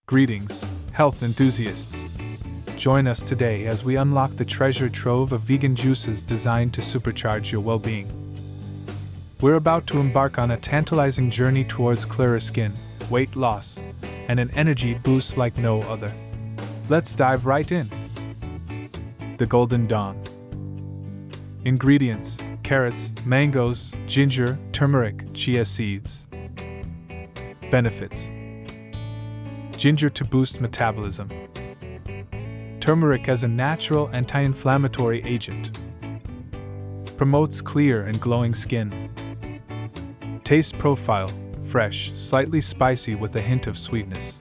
Greetings, health enthusiasts. Join us today as we unlock the treasure trove of vegan juices designed to supercharge your well-being. We're about to embark on a tantalizing journey towards clearer skin, weight loss, and an energy boost like no other. Let's dive right in. The Golden Dawn. Ingredients: carrots, mangoes, ginger, turmeric, chia seeds. Benefits: ginger to boost metabolism. Turmeric as a natural anti-inflammatory agent. Promotes clear and glowing skin. Taste profile: fresh, slightly spicy with a hint of sweetness.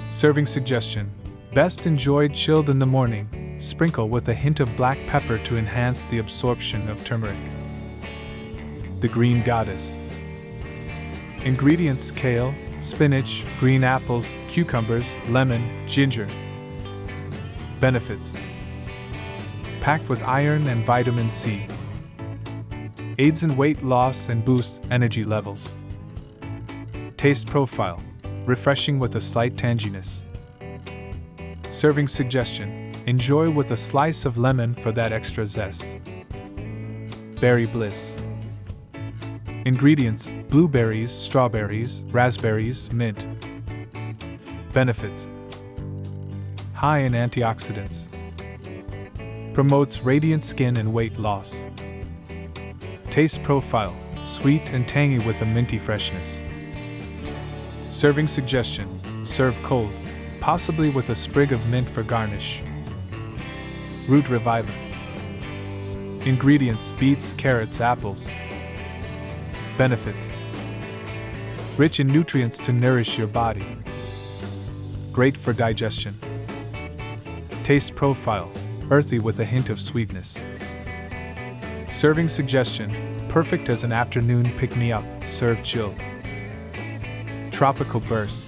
Serving suggestion: best enjoyed chilled in the morning. Sprinkle with a hint of black pepper to enhance the absorption of turmeric. The Green Goddess. Ingredients: kale, spinach, green apples, cucumbers, lemon, ginger. Benefits: packed with iron and vitamin C. Aids in weight loss and boosts energy levels. Taste profile: refreshing with a slight tanginess. Serving suggestion: enjoy with a slice of lemon for that extra zest. Berry Bliss. Ingredients: blueberries, strawberries, raspberries, mint. Benefits: high in antioxidants. Promotes radiant skin and weight loss. Taste profile: sweet and tangy with a minty freshness. Serving suggestion: serve cold, possibly with a sprig of mint for garnish. Root Reviver. Ingredients: beets, carrots, apples. Benefits: rich in nutrients to nourish your body. Great for digestion. Taste profile: earthy with a hint of sweetness. Serving suggestion: perfect as an afternoon pick-me-up, served chilled. Tropical Burst.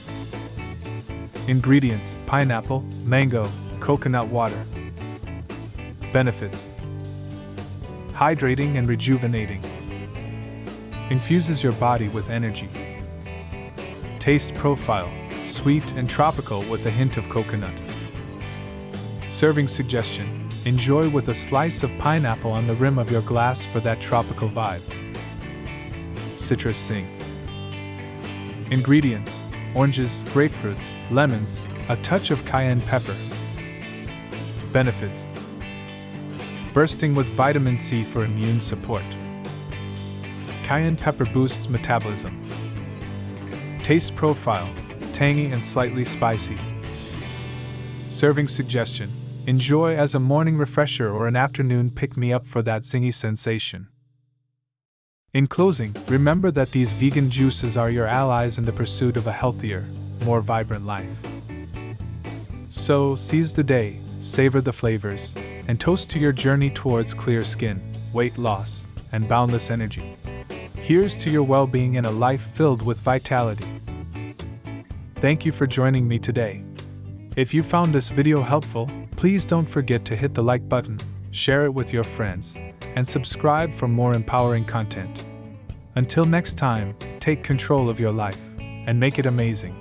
Ingredients: pineapple, mango, coconut water. Benefits: hydrating and rejuvenating. Infuses your body with energy. Taste profile: sweet and tropical with a hint of coconut. Serving suggestion: enjoy with a slice of pineapple on the rim of your glass for that tropical vibe. Citrus Sing. Ingredients: oranges, grapefruits, lemons, a touch of cayenne pepper. Benefits: bursting with vitamin C for immune support. Cayenne pepper boosts metabolism. Taste profile: tangy and slightly spicy. Serving suggestion: enjoy as a morning refresher or an afternoon pick-me-up for that zingy sensation. In closing, remember that these vegan juices are your allies in the pursuit of a healthier, more vibrant life. So, seize the day, savor the flavors, and toast to your journey towards clear skin, weight loss, and boundless energy. Here's to your well-being and a life filled with vitality. Thank you for joining me today. If you found this video helpful, please don't forget to hit the like button, share it with your friends, and subscribe for more empowering content. Until next time, take control of your life and make it amazing.